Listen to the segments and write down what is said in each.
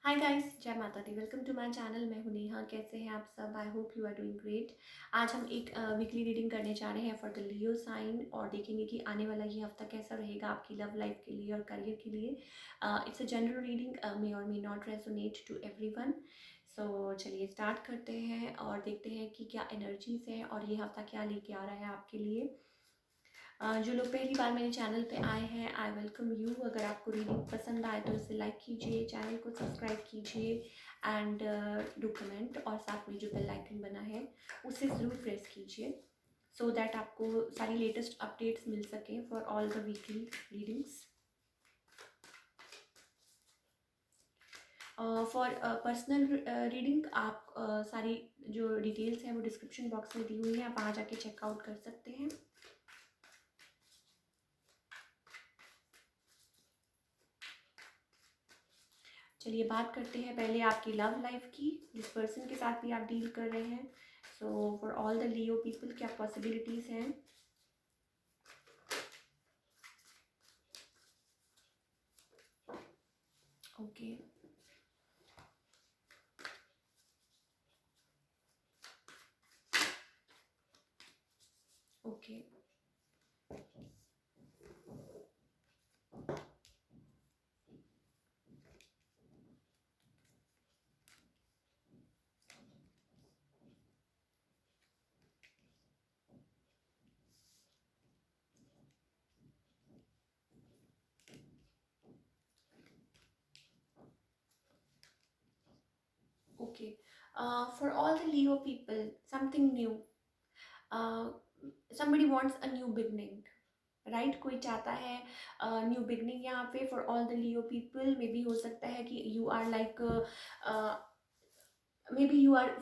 हाय guys, जय माता दी। Welcome to my channel. मैं हूं नेहा। कैसे हैं आप सब? I hope you are doing great. आज हम एक वीकली रीडिंग करने जा रहे हैं फॉर द लियो साइन और देखेंगे कि आने वाला ये हफ्ता कैसा रहेगा आपकी लव लाइफ के लिए और करियर के लिए। It's a general reading, may or may not resonate to everyone. So चलिए स्टार्ट करते हैं और देखते हैं कि क्या एनर्जीज हैं और ये हफ्ता क्या लेके आ रहा है आपके लिए। जो लोग पहली बार मेरे चैनल पे आए हैं, आई वेलकम यू। अगर आपको रीडिंग पसंद आए तो इसे लाइक कीजिए, चैनल को सब्सक्राइब कीजिए एंड डू कमेंट, और साथ में जो बेल आइकन बना है उसे ज़रूर प्रेस कीजिए सो दैट आपको सारी लेटेस्ट अपडेट्स मिल सकें for all the weekly readings. For personal reading आप सारी जो डिटेल्स हैं वो डिस्क्रिप्शन बॉक्स में दी हुई है, आप वहाँ जाके चेकआउट कर सकते हैं। चलिए बात करते हैं पहले आपकी लव लाइफ की, जिस पर्सन के साथ भी आप डील कर रहे हैं। So for all the Leo people क्या पॉसिबिलिटीज़ हैं? Okay, okay, okay. For all the Leo people something new, somebody wants a new beginning, right? कोई चाहता है न्यू बिगनिंग यहाँ पे। For all the Leo people maybe हो सकता है कि you are like, maybe you are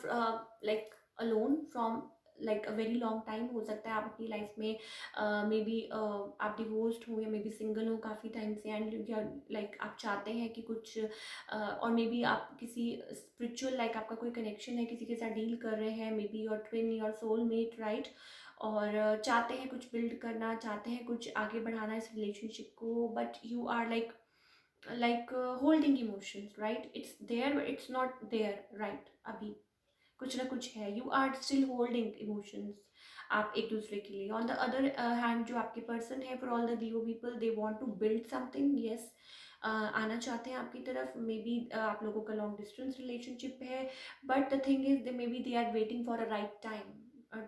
like alone from like a very long time. हो सकता है आप अपनी लाइफ में मे बी आप डिवोर्स्ड हो या मे बी सिंगल हो काफ़ी टाइम से, एंड लाइक आप चाहते हैं कि कुछ और मे बी आप किसी स्पिरिचुअल लाइक आपका कोई कनेक्शन है, किसी के साथ डील कर रहे हैं, may be your twin, your soulmate, right? और चाहते हैं कुछ बिल्ड करना, चाहते हैं कुछ आगे बढ़ाना इस रिलेशनशिप को, but you are like holding emotions, right? It's there but it's not there, right? अभी कुछ ना कुछ है, you are still holding emotions आप एक दूसरे के लिए। ऑन द अदर हैंड जो आपके पर्सन है, for all the Leo people, they want to build something, yes. आना चाहते हैं आपकी तरफ। मे बी आप लोगों का लॉन्ग डिस्टेंस रिलेशनशिप है, but the thing is they may be they are waiting for a right time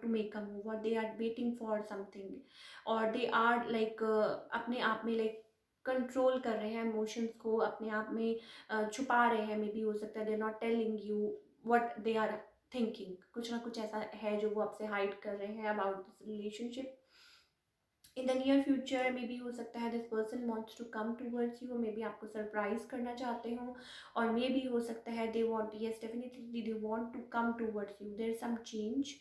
to make a move, और they are waiting for something, और दे आर लाइक अपने आप में like control कर रहे हैं emotions को, अपने आप में छुपा रहे हैं। मे बी हो सकता है they are not telling you what they are thinking. कुछ ना कुछ ऐसा है जो वो आपसे हाइड कर रहे हैं about this relationship. In the near future maybe हो सकता है this person wants to come towards you, maybe आपको सरप्राइज करना चाहते हो, और मे बी हो सकता है they want, yes definitely they want to come towards you. There some change,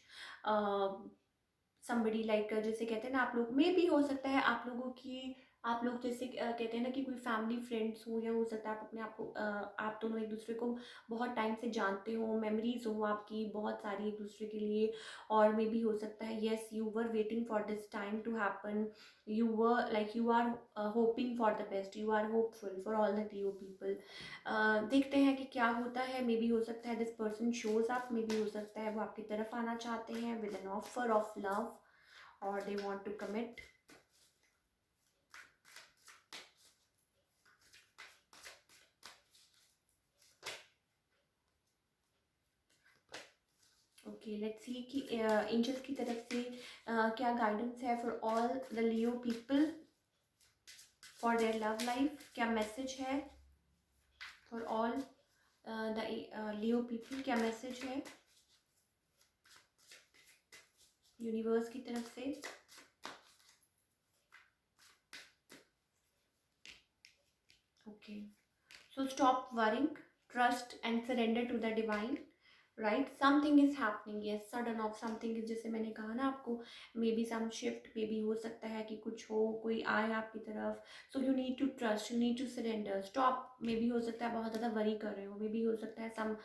somebody like जैसे कहते हैं ना, आप लोग मे भी हो सकता है आप लोगों की, आप लोग जैसे कहते हैं ना कि कोई फैमिली फ्रेंड्स हो, या हो सकता है आप अपने आप को आप दोनों एक दूसरे को बहुत टाइम से जानते हो, मेमोरीज हो आपकी बहुत सारी एक दूसरे के लिए, और मे भी हो सकता है yes you were waiting for this time to happen, you were like you are hoping for the best, you are hopeful for all the Leo people. देखते हैं कि क्या होता है। मे बी हो सकता है this person shows up, may be हो सकता है वो आपकी तरफ आना चाहते हैं with an offer of love, or they want to commit. Okay, let's see कि एंजल्स की तरफ से क्या गाइडेंस है for all the Leo people for their love life. क्या मैसेज है for all the Leo people? क्या मैसेज है यूनिवर्स की तरफ से? Okay, so stop worrying, trust and surrender to the divine, right? Something is happening, yes, sudden of something is, जैसे मैंने कहा ना आपको, maybe some shift, maybe हो सकता है कि कुछ हो, कोई आए आपकी तरफ। So you need to trust, you need to surrender, stop. Maybe हो सकता है बहुत ज़्यादा वरी कर रहे हो, मे बी हो सकता है some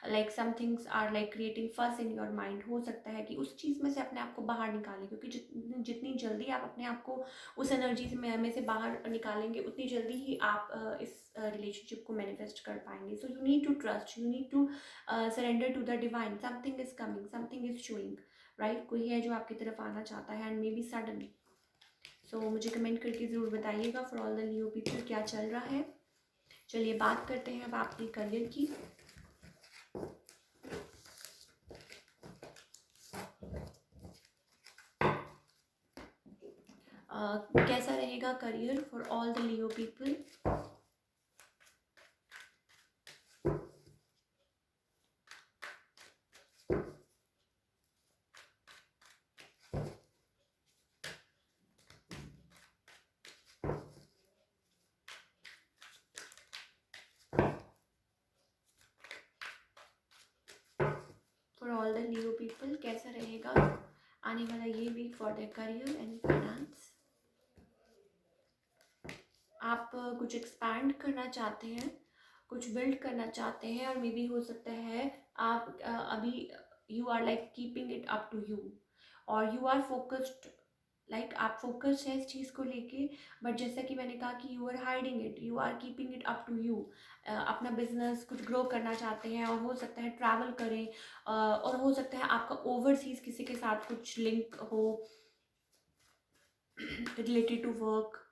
like some things are like creating fuss in your mind. हो सकता है कि उस चीज़ में से अपने आप को बाहर निकालें, क्योंकि जितनी जल्दी आप अपने आप को उस एनर्जी से में से बाहर निकालेंगे, उतनी जल्दी ही आप इस रिलेशनशिप को मैनिफेस्ट कर पाएंगे. So you need to trust, you need to surrender to the divine. Something is coming, something is showing, right. कोई है जो आपकी तरफ आना चाहता है and maybe sudden. So मुझे कमेंट करके ज़रूर बताइएगा for all the Leo people क्या चल रहा है. चलिए बात करते हैं अब आपके करियर की. कैसा रहेगा career for all the Leo people. For all the Leo people कैसा रहेगा आने वाला ये week for the career and finance. आप कुछ एक्सपैंड करना चाहते हैं, कुछ बिल्ड करना चाहते हैं, और मे बी हो सकता है आप अभी you are like keeping it up to you, और यू आर फोकस्ड, लाइक आप फोकस है इस चीज़ को लेके. बट जैसा कि मैंने कहा कि you are hiding it, you are keeping it up to you. अपना बिजनेस कुछ ग्रो करना चाहते हैं, और हो सकता है ट्रैवल करें, और हो सकता है आपका ओवरसीज किसी के साथ कुछ लिंक हो related to work.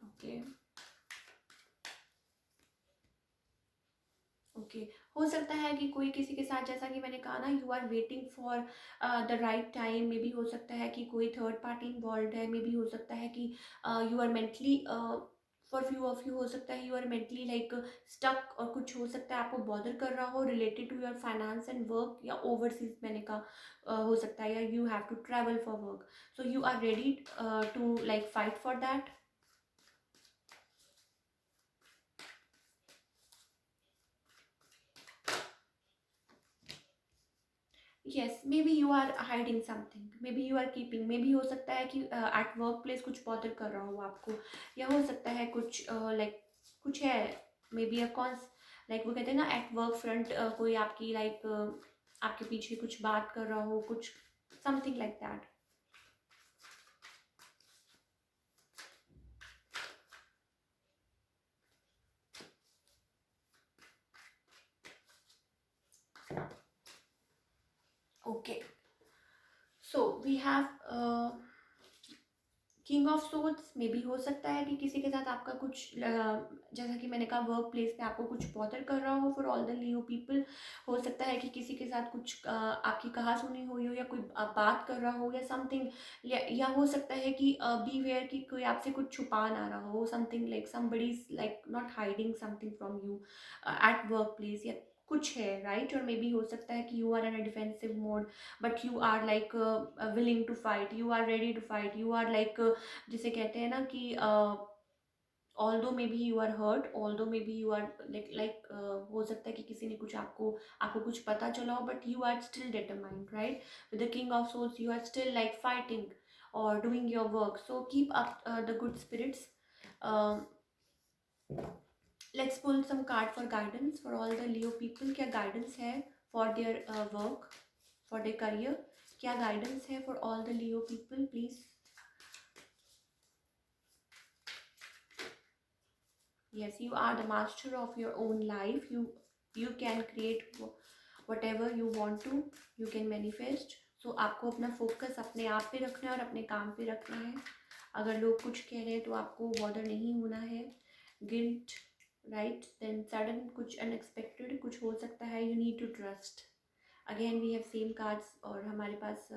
Okay okay. हो सकता है कि कोई किसी के साथ, जैसा कि मैंने कहा ना, you are waiting for the right time. Maybe हो सकता है कि कोई थर्ड पार्टी इन्वॉल्व है. मे बी हो सकता है कि you are mentally, for few of you हो सकता है you are mentally like stuck, और कुछ हो सकता है आपको बॉदर कर रहा हो related to your finance and work, या ओवरसीज मैंने कहा हो सकता है, या you have to travel for work. So you are ready to like fight for that. Yes, maybe you are hiding something, maybe you are keeping. Maybe हो सकता है कि एट वर्क प्लेस कुछ bother कर रहा हो आपको, या हो सकता है कुछ लाइक कुछ है, may be a cons, like वो कहते हैं ना एट वर्क फ्रंट, कोई आपकी लाइक आपके पीछे कुछ बात कर रहा हो, कुछ something like that. Okay. So we have king of swords. Maybe हो सकता है कि किसी के साथ आपका कुछ जैसा कि मैंने कहा वर्क प्लेस पे आपको कुछ बॉदर कर रहा हो for all the Leo people. हो सकता है कि किसी के साथ कुछ आपकी कहा सुनी हुई हो, या कोई बात कर रहा हो, या समथिंग, या हो सकता है कि बी वेयर कि कोई आपसे कुछ छुपा ना रहा हो. Something like somebody is like not hiding something from you eight work place, या कुछ है, राइट. और मे बी हो सकता है कि you are in a defensive mode, but you are like willing to fight, you are ready to fight, you are like, जिसे कहते हैं ना कि although maybe you are hurt, although maybe you are like हो सकता है कि किसी ने कुछ आपको आपको कुछ पता चला हो, but you are still determined, right. With the king of source you are still like fighting और doing your work. So keep up the good spirits. Let's pull some card for guidance for all the Leo people. क्या guidance है for their work, for their career? क्या guidance है for all the Leo people, please? Yes, you are the master of your own life. You can create whatever you want to. You can manifest. So आपको अपना focus अपने आप पे रखना है और अपने काम पे रखना है. अगर लोग कुछ कह रहे हैं तो आपको बॉदर नहीं होना है. Guilt, right. देन सडन कुछ अनएक्सपेक्टेड कुछ हो सकता है. You need to trust. Again we have same cards, और हमारे पास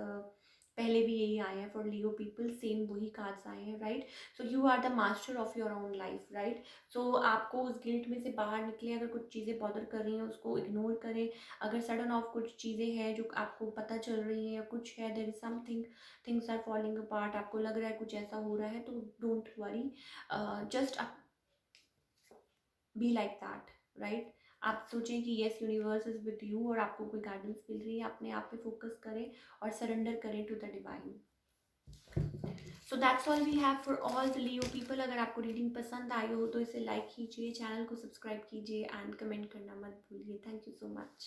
पहले भी यही आए हैं फॉर लियो पीपल. सेम वही कार्ड्स आए हैं, right. So you are the master of your own life, right. So आपको उस गिल्ट में से बाहर निकले. अगर कुछ चीज़ें बॉदर कर रही हैं उसको इग्नोर करें. अगर सडन ऑफ कुछ चीज़ें हैं जो आपको पता चल रही हैं, या कुछ है, there is something, things are falling apart, आपको लग रहा है कुछ ऐसा हो रहा है, तो don't worry. Just be like that, right. आप सोचें कि yes universe is with you, और आपको कोई गाइडेंस मिल रही है. अपने आप पे फोकस करें और सरेंडर करें to the divine. So that's all we have for all the Leo people. अगर आपको रीडिंग पसंद आई हो तो इसे लाइक कीजिए, चैनल को सब्सक्राइब कीजिए एंड कमेंट करना मत भूलिए। Thank you so much.